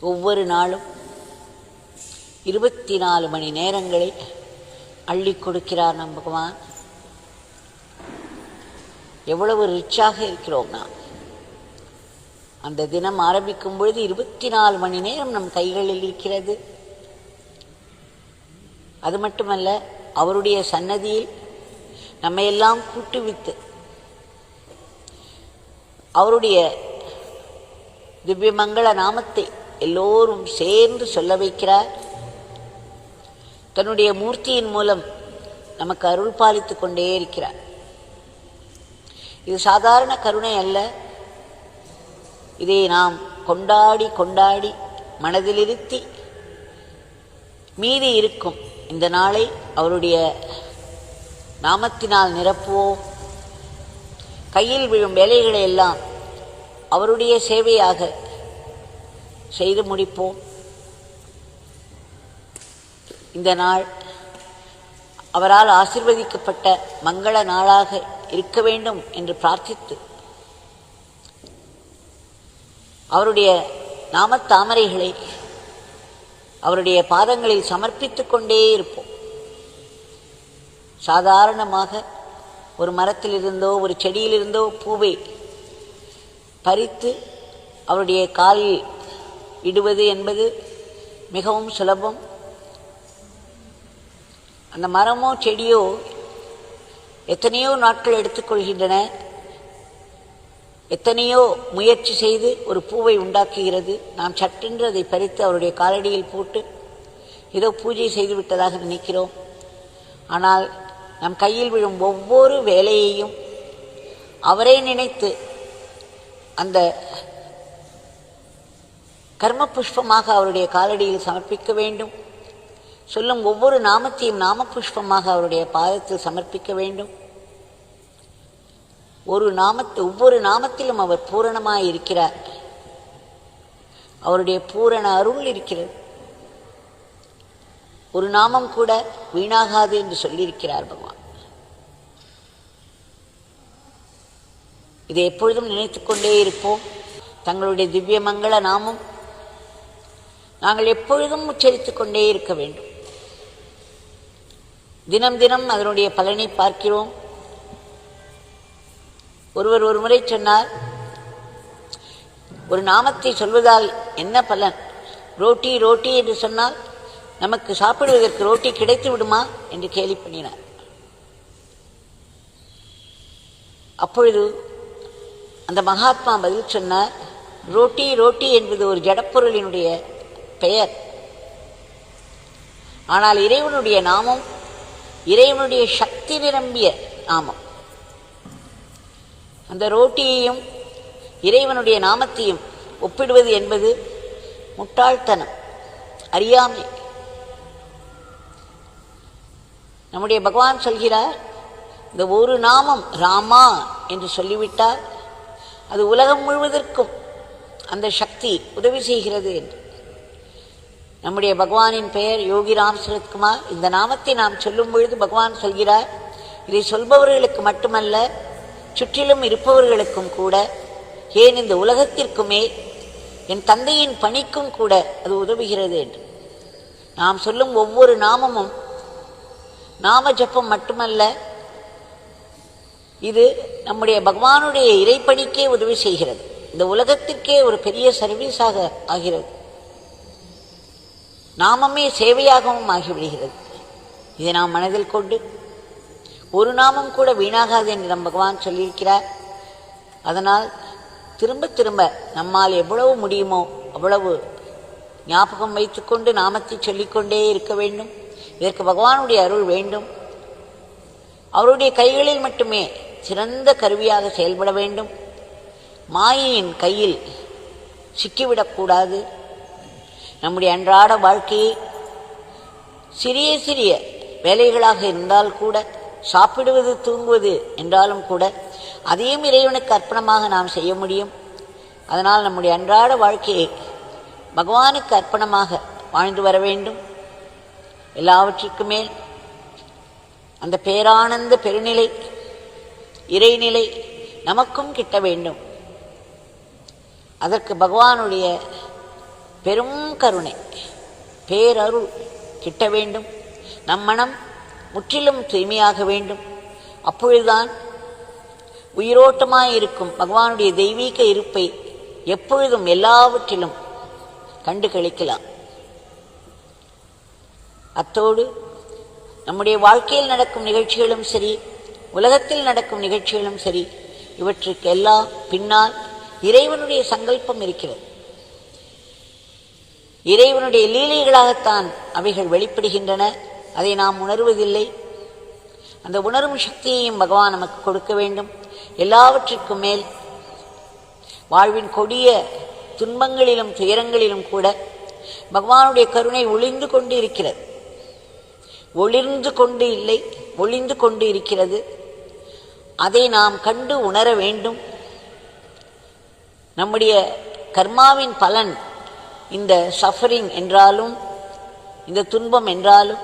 ஒவ்வொரு நாளும் 24 மணி நேரங்களை அள்ளி கொடுக்கிறார் நம் பகவான். எவ்வளவு ரிச்சாக இருக்கிறோம் நாம். அந்த தினம் ஆரம்பிக்கும் பொழுது 24 மணி நேரம் நம் கைகளில் இருக்கிறது. அது மட்டுமல்ல, அவருடைய சன்னதியில் நம்மையெல்லாம் கூட்டுவித்து அவருடைய திவ்யமங்கள நாமத்தை எல்லோரும் சேர்ந்து சொல்ல வைக்கிறார். தன்னுடைய மூர்த்தியின் மூலம் நமக்கு அருள் பாலித்துக் கொண்டே இருக்கிறார். இது சாதாரண கருணை அல்ல. இதை நாம் கொண்டாடி கொண்டாடி மனதிலிருத்தி மீதி இருக்கும் இந்த நாளை அவருடைய நாமத்தினால் நிரப்புவோம். கையில் விழும் வேலைகளை எல்லாம் அவருடைய சேவையாக செய்து முடிப்போம். இந்த நாள் அவரால் ஆசீர்வதிக்கப்பட்ட மங்கள நாளாக இருக்க வேண்டும் என்று பிரார்த்தித்து அவருடைய நாமத்தாமரைகளை அவருடைய பாதங்களில் சமர்ப்பித்துக் கொண்டே இருப்போம். சாதாரணமாக ஒரு மரத்திலிருந்தோ ஒரு செடியிலிருந்தோ பூவை பறித்து அவருடைய காலில் இடுவது என்பது மிகவும் சுலபம். அந்த மரமோ செடியோ எத்தனையோ நாட்கள் எடுத்துக்கொள்கின்றன. எத்தனையோ முயற்சி செய்து ஒரு பூவை உண்டாக்குகிறது. நாம் சட்டென்று அதை பறித்து அவருடைய காலடியில் போட்டு ஏதோ பூஜை செய்துவிட்டதாக நினைக்கிறோம். ஆனால் நம் கையில் விழும் ஒவ்வொரு வேலையையும் அவரை நினைத்து அந்த கர்ம புஷ்பமாக அவருடைய காலடியில் சமர்ப்பிக்க வேண்டும். சொல்லும் ஒவ்வொரு நாமத்தையும் நாம புஷ்பமாக அவருடைய பாதத்தில் சமர்ப்பிக்க வேண்டும். ஒவ்வொரு நாமத்திலும் அவர் பூரணமாய் இருக்கிறார். அவருடைய பூரண அருள் இருக்கிறது. ஒரு நாமம் கூட வீணாகாது என்று சொல்லியிருக்கிறார் பகவான். இதை எப்பொழுதும் நினைத்து கொண்டே இருப்போம். தங்களுடைய திவ்ய மங்கள நாமம் நாங்கள் எப்பொழுதும் உச்சரித்துக் கொண்டே இருக்க வேண்டும். தினம் தினம் அதனுடைய பலனை பார்க்கிறோம். ஒருவர் ஒரு முறை சொன்னார், ஒரு நாமத்தை சொல்வதால் என்ன பலன்? ரோட்டி ரோட்டி என்று சொன்னால் நமக்கு சாப்பிடுவதற்கு ரோட்டி கிடைத்து விடுமா என்று கேலி பண்ணினார். அப்பொழுது அந்த மகாத்மா பதில் சொன்னார், ரோட்டி ரோட்டி என்பது ஒரு ஜடப்பொருளினுடைய பெயர். ஆனால் இறைவனுடைய நாமம் இறைவனுடைய சக்தி நிரம்பிய நாமம். அந்த ரோட்டியையும் இறைவனுடைய நாமத்தையும் ஒப்பிடுவது என்பது முட்டாள்தனம், அறியாமை. நம்முடைய பகவான் சொல்கிறார், இந்த ஒரு நாமம் ராமா என்று சொல்லிவிட்டால் அது உலகம் முழுவதற்கும் அந்த சக்தி உதவி செய்கிறது என்று. நம்முடைய பகவானின் பெயர் யோகிராம் சரத்குமார். இந்த நாமத்தை நாம் சொல்லும் பொழுது பகவான் சொல்கிறார், இதை சொல்பவர்களுக்கு மட்டுமல்ல, சுற்றிலும் இருப்பவர்களுக்கும் கூட, ஏன் இந்த உலகத்திற்குமே, என் தந்தையின் பணிக்கும் கூட அது உதவுகிறது என்று. நாம் சொல்லும் ஒவ்வொரு நாமமும் நாம ஜபம் மட்டுமல்ல, இது நம்முடைய பகவானுடைய இறைப்பணிக்கே உதவி செய்கிறது. இந்த உலகத்திற்கே ஒரு பெரிய சர்வீஸாக ஆகிறது. நாமமே சேவையாகவும் ஆகிவிடுகிறது. இதை நாம் மனதில் கொண்டு ஒரு நாமம் கூட வீணாகாது என்று நம் பகவான் சொல்லியிருக்கிறார். அதனால் திரும்ப திரும்ப நம்மால் எவ்வளவு முடியுமோ அவ்வளவு ஞாபகம் வைத்துக்கொண்டு நாமத்தை சொல்லிக்கொண்டே இருக்க வேண்டும். இதற்கு பகவானுடைய அருள் வேண்டும். அவருடைய கைகளில் மட்டுமே சிறந்த கருவியாக செயல்பட வேண்டும். மாயையின் கையில் சிக்கிவிடக்கூடாது. நம்முடைய அன்றாட வாழ்க்கையை சிறிய சிறிய வேலைகளாக இருந்தால் கூட, சாப்பிடுவது தூங்குவது என்றாலும் கூட, அதையும் இறைவனுக்கு அர்ப்பணமாக நாம் செய்ய முடியும். அதனால் நம்முடைய அன்றாட வாழ்க்கையை பகவானுக்கு அர்ப்பணமாக வாழ்ந்து வர வேண்டும். எல்லாவற்றிற்கு மேல் அந்த பேரானந்த பெருநிலை, இறைநிலை நமக்கும் கிட்ட வேண்டும். அதற்கு பகவானுடைய பெரும் கருணை, பேரருள் கிட்ட வேண்டும். நம் மனம் முற்றிலும் தூய்மையாக வேண்டும். அப்பொழுதுதான் உயிரோட்டமாயிருக்கும் பகவானுடைய தெய்வீக இருப்பை எப்பொழுதும் எல்லாவற்றிலும் கண்டு கழிக்கலாம். அத்தோடு நம்முடைய வாழ்க்கையில் நடக்கும் நிகழ்ச்சிகளும் சரி, உலகத்தில் நடக்கும் நிகழ்ச்சிகளும் சரி, இவற்றுக்கு எல்லாம் பின்னால் இறைவனுடைய சங்கல்பம் இருக்கிறது. இறைவனுடைய லீலைகளாகத்தான் அவைகள் வெளிப்படுகின்றன. அதை நாம் உணர்வதில்லை. அந்த உணரும் சக்தியையும் பகவான் நமக்கு கொடுக்க வேண்டும். எல்லாவற்றிற்கும் மேல் வாழ்வின் கொடிய துன்பங்களிலும் துயரங்களிலும் கூட பகவானுடைய கருணை ஒளிந்து கொண்டு இருக்கிறது. ஒளிர்ந்து கொண்டு இல்லை, ஒளிந்து கொண்டு இருக்கிறது. அதை நாம் கண்டு உணர வேண்டும். நம்முடைய கர்மாவின் பலன் இந்த சஃபரிங் என்றாலும், இந்த துன்பம் என்றாலும்,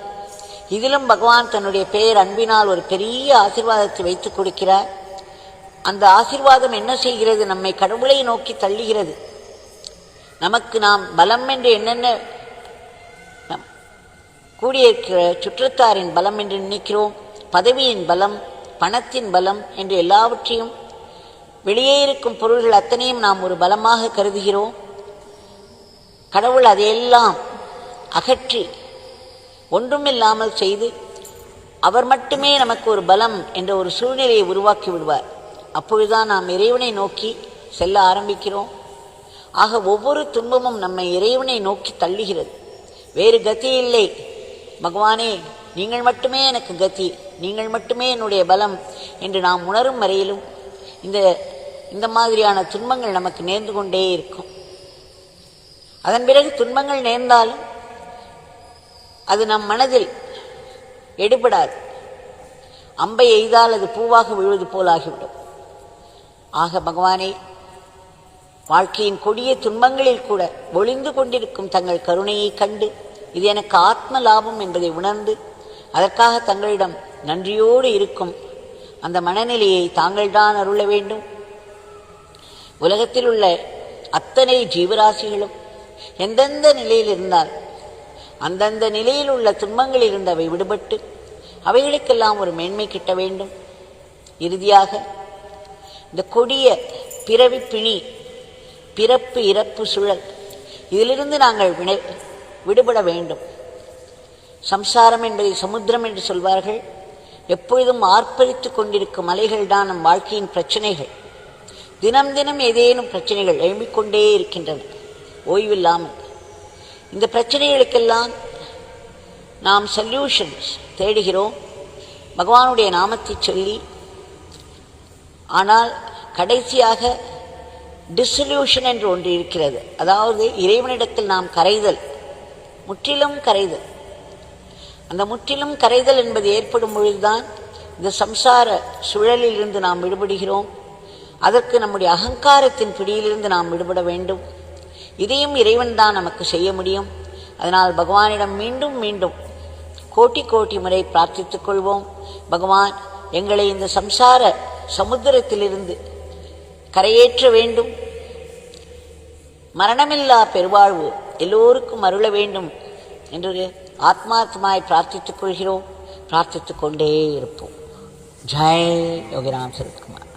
இதிலும் பகவான் தன்னுடைய பெயர் அன்பினால் ஒரு பெரிய ஆசீர்வாதத்தை வைத்துக் கொடுக்கிறார். அந்த ஆசீர்வாதம் என்ன செய்கிறது? நம்மை கடவுளை நோக்கி தள்ளுகிறது. நமக்கு நாம் பலம் என்று என்னென்ன கூடியிருக்கிற சுற்றத்தாரின் பலம் என்று நினைக்கிறோம், பதவியின் பலம், பணத்தின் பலம் என்று எல்லாவற்றையும், வெளியே இருக்கும் பொருள்கள் அத்தனையும் நாம் ஒரு பலமாக கருதுகிறோம். கடவுள் அதையெல்லாம் அகற்றி ஒன்றுமில்லாமல் செய்து அவர் மட்டுமே நமக்கு ஒரு பலம் என்ற ஒரு சூழ்நிலையை உருவாக்கி விடுவார். அப்பொழுதுதான் நாம் இறைவனை நோக்கி செல்ல ஆரம்பிக்கிறோம். ஆக ஒவ்வொரு துன்பமும் நம்மை இறைவனை நோக்கி தள்ளுகிறது. வேறு கதி இல்லை. பகவானே, நீங்கள் மட்டுமே எனக்கு கதி, நீங்கள் மட்டுமே என்னுடைய பலம் என்று நாம் உணரும் வரையிலும் இந்த மாதிரியான துன்பங்கள் நமக்கு நேர்ந்து கொண்டே இருக்கும். அதன் பிறகு துன்பங்கள் நேர்ந்தாலும் அது நம் மனதில் எடுபடாது. அம்பை எய்தால் அது பூவாக விழுவது போலாகிவிடும். ஆக பகவானே, வாழ்க்கையின் கொடிய துன்பங்களில் கூட ஒளிந்து கொண்டிருக்கும் தங்கள் கருணையை கண்டு இது எனக்கு ஆத்ம லாபம் என்பதை உணர்ந்து அதற்காக தங்களிடம் நன்றியோடு இருக்கும் அந்த மனநிலையை தாங்கள்தான் அருள வேண்டும். உலகத்தில் உள்ள அத்தனை ஜீவராசிகளும் எந்தெந்த நிலையில் இருந்தால் அந்தந்த நிலையில் உள்ள துன்பங்களில் இருந்து அவை விடுபட்டு அவைகளுக்கெல்லாம் ஒரு மேன்மை கிட்ட வேண்டும். இறுதியாக இந்த கொடிய பிறவி பிணி, பிறப்பு இறப்பு சுழல், இதிலிருந்து நாங்கள் விடுபட வேண்டும். சம்சாரம் என்பதை சமுத்திரம் என்று சொல்வார்கள். எப்பொழுதும் ஆர்ப்பரித்து கொண்டிருக்கும் அலைகள் தான் நம் வாழ்க்கையின் பிரச்சனைகள். தினம் தினம் ஏதேனும் பிரச்சனைகள் எழும்பிக்கொண்டே இருக்கின்றன ஓய்வில்லாமல். இந்த பிரச்சனைகளுக்கெல்லாம் நாம் சொல்யூஷன்ஸ் தேடுகிறோம் பகவானுடைய நாமத்தை சொல்லி. ஆனால் கடைசியாக டிசல்யூஷன் என்று ஒன்று இருக்கிறது. அதாவது இறைவனிடத்தில் நாம் கரைதல், முற்றிலும் கரைதல். அந்த முற்றிலும் கரைதல் என்பது ஏற்படும் பொழுதுதான் இந்த சம்சார சுழலிலிருந்து நாம் விடுபடுகிறோம். அதற்கு நம்முடைய அகங்காரத்தின் பிடியிலிருந்து நாம் விடுபட வேண்டும். இதையும் இறைவன் தான் நமக்கு செய்ய முடியும். அதனால் பகவானிடம் மீண்டும் மீண்டும் கோட்டி கோட்டி முறை பிரார்த்தித்துக் கொள்வோம். பகவான், எங்களை இந்த சம்சார சமுத்திரத்திலிருந்து கரையேற்ற வேண்டும். மரணமில்லா பெருவாழ்வு எல்லோருக்கும் அருள வேண்டும் என்று ஆத்மார்த்தமாய் பிரார்த்தித்துக் கொள்கிறோம். பிரார்த்தித்துக் கொண்டே இருப்போம். ஜெய் யோகிராம் சரத்குமார்.